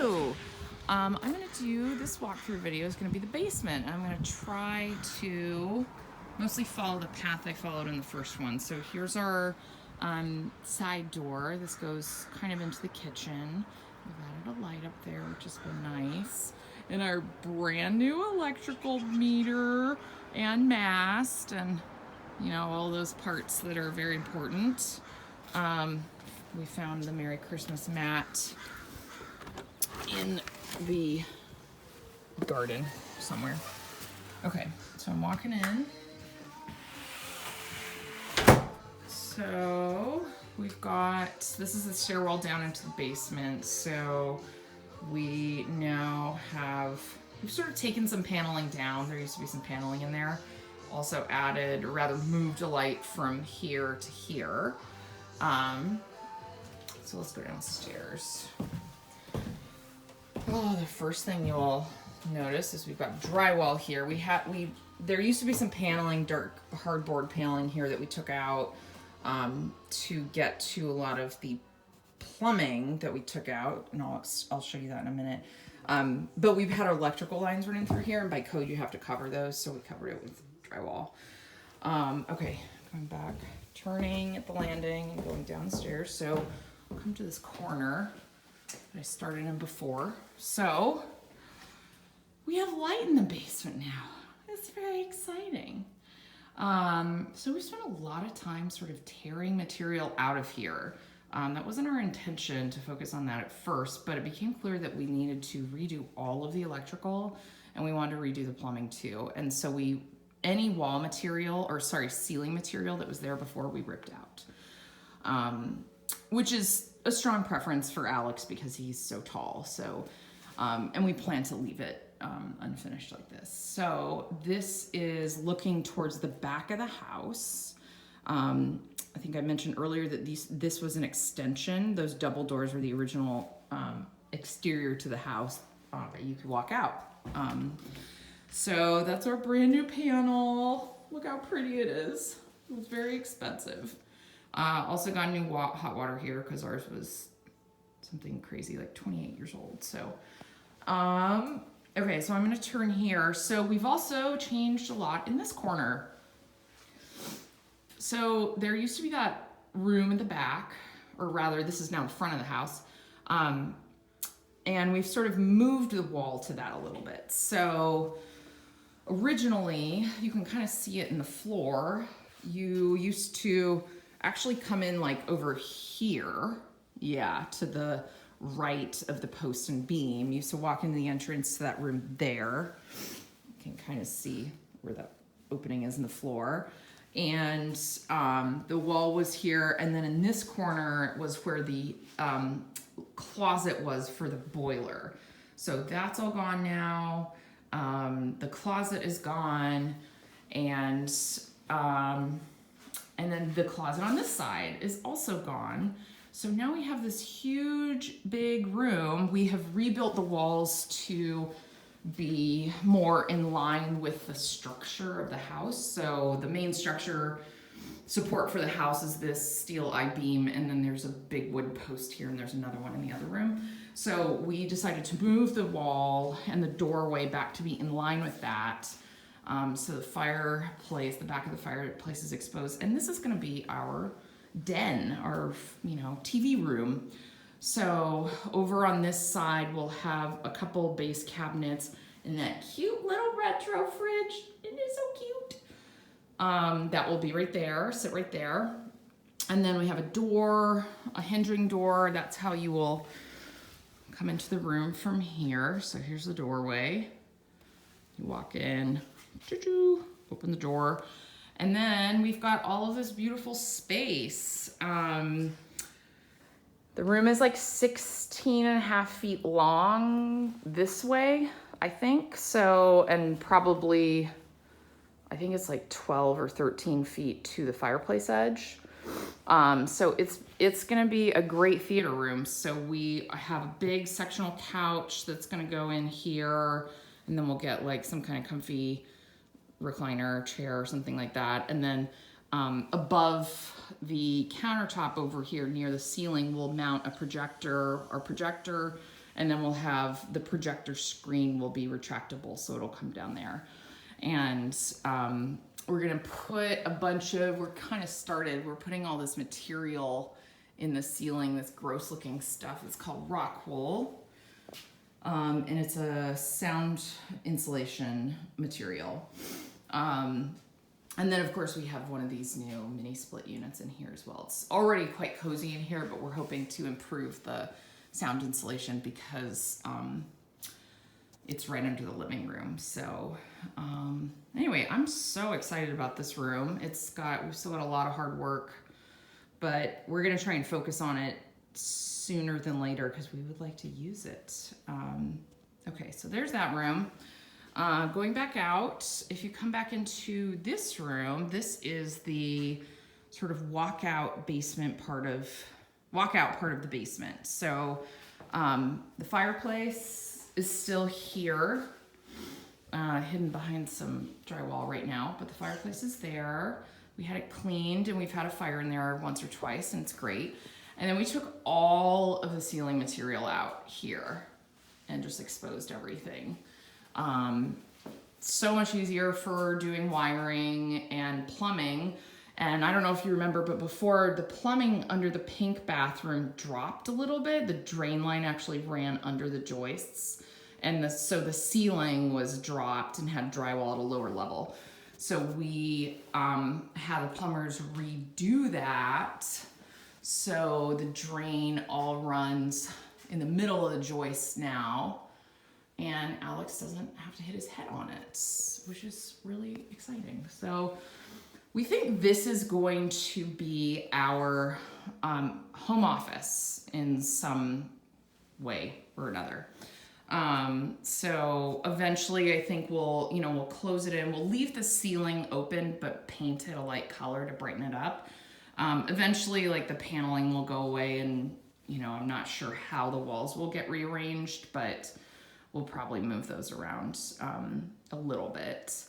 Hello. I'm gonna do this walkthrough video is gonna be the basement. I'm gonna try to mostly follow the path I followed in the first one. So here's our side door. This goes kind of into the kitchen. We've added a light up there, which has been nice. And our brand new electrical meter and mast and all those parts that are very important. We found the Merry Christmas mat in the garden somewhere. Okay, so I'm walking in. So we've got, this is the stairwell down into the basement. So we now have, we've sort of taken some paneling down. There used to be some paneling in there. Also added, or rather moved a light from here to here. So let's go downstairs. Oh, the first thing you'll notice is we've got drywall here. There used to be some paneling, dark hardboard paneling here that we took out to get to a lot of the plumbing that we took out, and I'll show you that in a minute. But we've had our electrical lines running through here, and by code you have to cover those, so we covered it with drywall. Okay, going back, turning at the landing and going downstairs. So I'll come to this corner that I started in before. So we have light in the basement now. It's very exciting. So we spent a lot of time sort of tearing material out of here. That wasn't our intention to focus on that at first, but it became clear that we needed to redo all of the electrical and we wanted to redo the plumbing too. And so any wall material, or sorry, ceiling material that was there before, we ripped out. Which is a strong preference for Alex because he's so tall. So, and we plan to leave it unfinished like this. So this is looking towards the back of the house. I think I mentioned earlier that this was an extension. Those double doors were the original exterior to the house that you could walk out. So that's our brand new panel. Look how pretty it is. It was very expensive. Also got new hot water here because ours was something crazy, like 28 years old. So, okay, so I'm gonna turn here. So we've also changed a lot in this corner. So there used to be that room in the back, or rather this is now the front of the house. And we've sort of moved the wall to that a little bit. So originally, you can kind of see it in the floor. You used to actually come in like over here, yeah, to the right of the post and beam. You used to walk into the entrance to that room there. You can kind of see where that opening is in the floor. And the wall was here, and then in this corner was where the closet was for the boiler. So that's all gone now. The closet is gone, and then the closet on this side is also gone. So now we have this huge, big room. We have rebuilt the walls to be more in line with the structure of the house. So the main structure support for the house is this steel I-beam, and then there's a big wood post here, and there's another one in the other room. So we decided to move the wall and the doorway back to be in line with that. So the fireplace, the back of the fireplace is exposed, and this is gonna be our den, our TV room. So over on this side, we'll have a couple base cabinets and that cute little retro fridge. It is so cute. That will be right there, sit right there. And then we have a door, a hinging door. That's how you will come into the room from here. So here's the doorway. You walk in, open the door. And then we've got all of this beautiful space. The room is like 16 and a half feet long this way, I think. So, and probably, I think it's like 12 or 13 feet to the fireplace edge. So it's gonna be a great theater room. So we have a big sectional couch that's gonna go in here, and then we'll get like some kind of comfy recliner chair or something like that. And then above the countertop over here near the ceiling, we'll mount a projector, And then we'll have the projector screen will be retractable, so it'll come down there. And we're gonna put a bunch of, we're putting all this material in the ceiling, this gross looking stuff. It's called rock wool. And it's a sound insulation material. And then of course we have one of these new mini split units in here as well. It's already quite cozy in here, but we're hoping to improve the sound insulation because it's right under the living room. So anyway, I'm so excited about this room. We've still got a lot of hard work, but we're gonna try and focus on it sooner than later because we would like to use it. Okay, so there's that room. Going back out, if you come back into this room, this is the sort of walkout part of the basement. So the fireplace is still here, hidden behind some drywall right now, but the fireplace is there. We had it cleaned and we've had a fire in there once or twice and it's great. And then we took all of the ceiling material out here and just exposed everything. So much easier for doing wiring and plumbing. And I don't know if you remember, but before, the plumbing under the pink bathroom dropped a little bit. The drain line actually ran under the joists. And so the ceiling was dropped and had drywall at a lower level. So we had the plumbers redo that. So the drain all runs in the middle of the joist now. And Alex doesn't have to hit his head on it, which is really exciting. So we think this is going to be our home office in some way or another. So eventually I think we'll close it in. We'll leave the ceiling open, but paint it a light color to brighten it up. Eventually, like, the paneling will go away and, I'm not sure how the walls will get rearranged, but we'll probably move those around a little bit.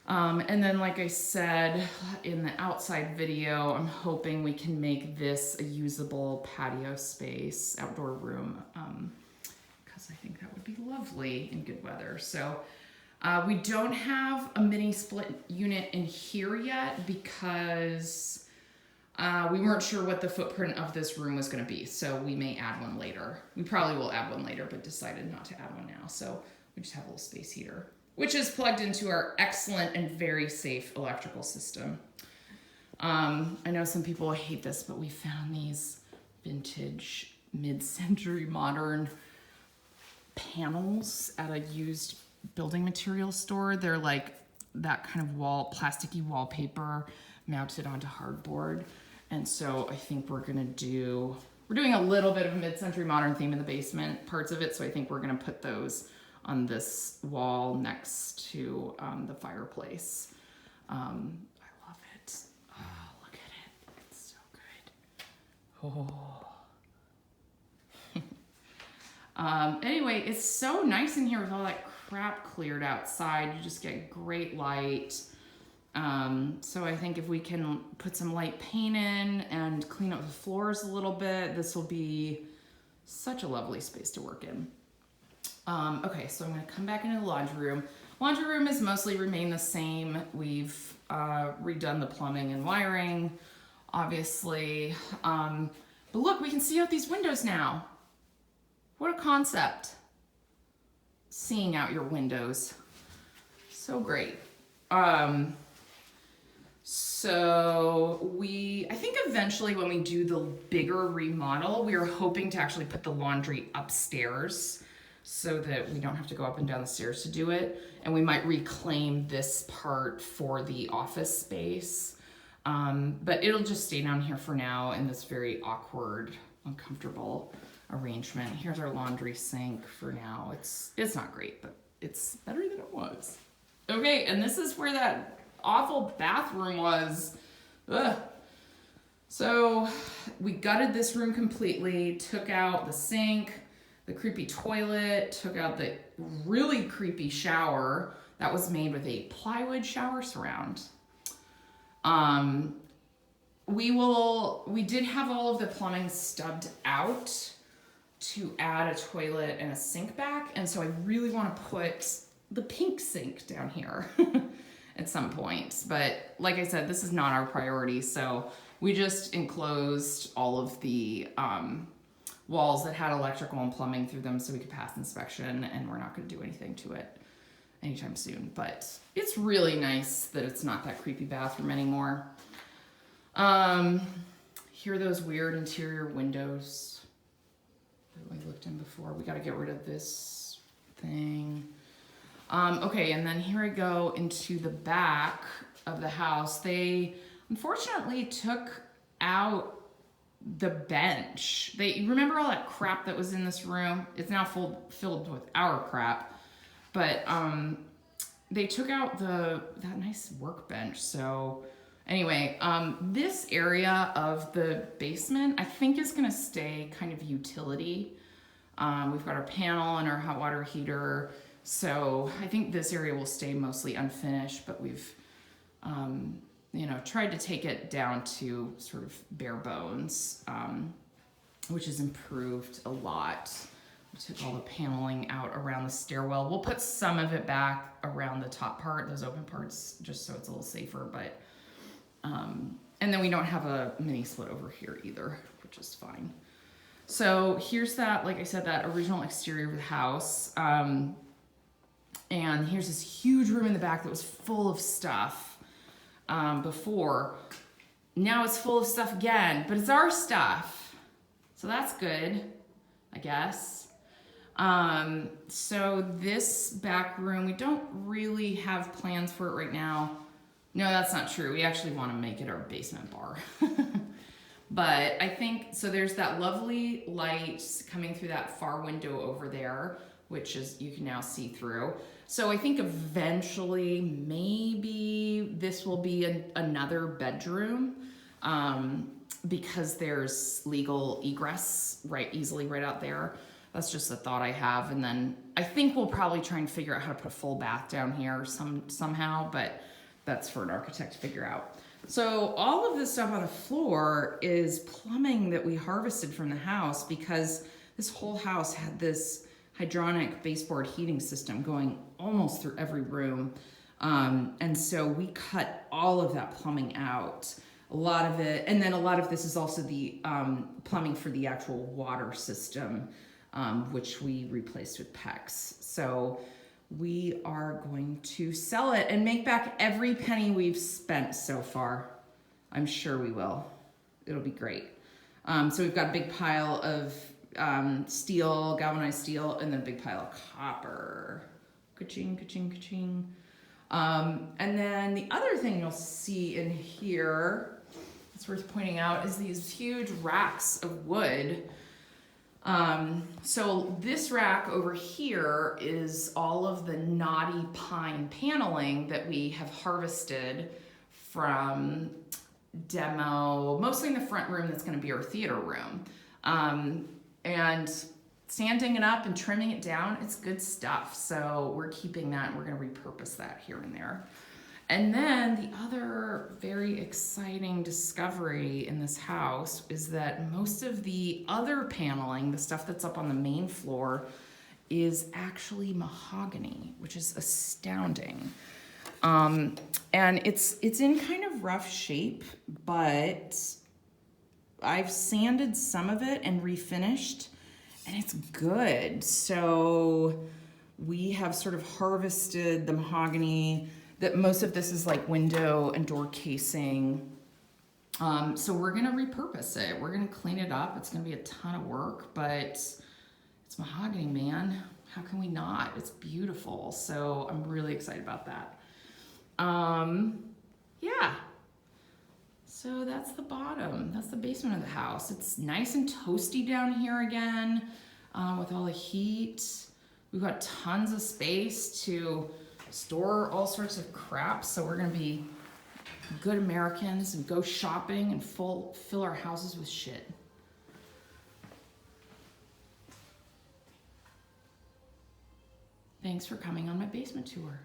And then, like I said in the outside video, I'm hoping we can make this a usable patio space, outdoor room, because I think that would be lovely in good weather. So we don't have a mini split unit in here yet because we weren't sure what the footprint of this room was going to be, so we may add one later. We probably will add one later, but decided not to add one now. So we just have a little space heater, which is plugged into our excellent and very safe electrical system. I know some people hate this, but we found these vintage mid-century modern panels at a used building material store. They're like that kind of plasticky wallpaper mounted onto hardboard. And so I think we're doing a little bit of a mid-century modern theme in the basement parts of it. So I think we're gonna put those on this wall next to the fireplace. I love it. Oh, look at it. It's so good. Oh. Anyway, it's so nice in here with all that crap cleared outside. You just get great light. So I think if we can put some light paint in and clean up the floors a little bit, this will be such a lovely space to work in. Okay, so I'm gonna come back into the laundry room. Laundry room has mostly remained the same. We've redone the plumbing and wiring, obviously. But look, we can see out these windows now. What a concept. Seeing out your windows. So great. So I think eventually when we do the bigger remodel, we are hoping to actually put the laundry upstairs so that we don't have to go up and down the stairs to do it. And we might reclaim this part for the office space. But it'll just stay down here for now in this very awkward, uncomfortable arrangement. Here's our laundry sink for now. It's not great, but it's better than it was. Okay, and this is where that awful bathroom was. Ugh. So we gutted this room completely, took out the sink, the creepy toilet, took out the really creepy shower that was made with a plywood shower surround. We did have all of the plumbing stubbed out to add a toilet and a sink back, and so I really want to put the pink sink down here at some point. But like I said, this is not our priority, so we just enclosed all of the walls that had electrical and plumbing through them so we could pass inspection, and we're not going to do anything to it anytime soon. But it's really nice that it's not that creepy bathroom anymore. Here are those weird interior windows that we looked in before. We got to get rid of this thing. Okay, and then here I go into the back of the house. They unfortunately took out the bench. You remember all that crap that was in this room? It's now filled with our crap. But they took out that nice workbench. So anyway, this area of the basement I think is gonna stay kind of utility. We've got our panel and our hot water heater. So I think this area will stay mostly unfinished, but we've tried to take it down to sort of bare bones, which has improved a lot. We took all the paneling out around the stairwell. We'll put some of it back around the top part, those open parts, just so it's a little safer. But and then we don't have a mini split over here either, which is fine. So here's that, like I said, that original exterior of the house. And here's this huge room in the back that was full of stuff before. Now it's full of stuff again, but it's our stuff. So that's good, I guess. So this back room, we don't really have plans for it right now. No, that's not true. We actually want to make it our basement bar. But I think, so there's that lovely light coming through that far window over there, which is, you can now see through. So I think eventually maybe this will be another bedroom because there's legal egress easily right out there. That's just a thought I have. And then I think we'll probably try and figure out how to put a full bath down here somehow, but that's for an architect to figure out. So all of this stuff on the floor is plumbing that we harvested from the house because this whole house had this hydronic baseboard heating system going almost through every room. And so we cut all of that plumbing out, a lot of it. And then a lot of this is also the plumbing for the actual water system, which we replaced with PEX. So we are going to sell it and make back every penny we've spent so far. I'm sure we will. It'll be great. So we've got a big pile of steel, galvanized steel, and then a big pile of copper. Ka-ching, ka-ching, ka-ching. And then the other thing you'll see in here, it's worth pointing out, is these huge racks of wood. So this rack over here is all of the knotty pine paneling that we have harvested from demo, mostly in the front room that's going to be our theater room. And sanding it up and trimming it down, it's good stuff. So we're keeping that and we're going to repurpose that here and there. And then the other very exciting discovery in this house is that most of the other paneling, the stuff that's up on the main floor, is actually mahogany, which is astounding. And it's in kind of rough shape, but I've sanded some of it and refinished, and it's good. So we have sort of harvested the mahogany. That most of this is like window and door casing. So we're gonna repurpose it. We're gonna clean it up. It's gonna be a ton of work, but it's mahogany, man. How can we not? It's beautiful. So I'm really excited about that. Yeah. So that's the bottom. That's the basement of the house. It's nice and toasty down here again with all the heat. We've got tons of space to store all sorts of crap, so we're gonna be good Americans and go shopping and fill our houses with shit. Thanks for coming on my basement tour.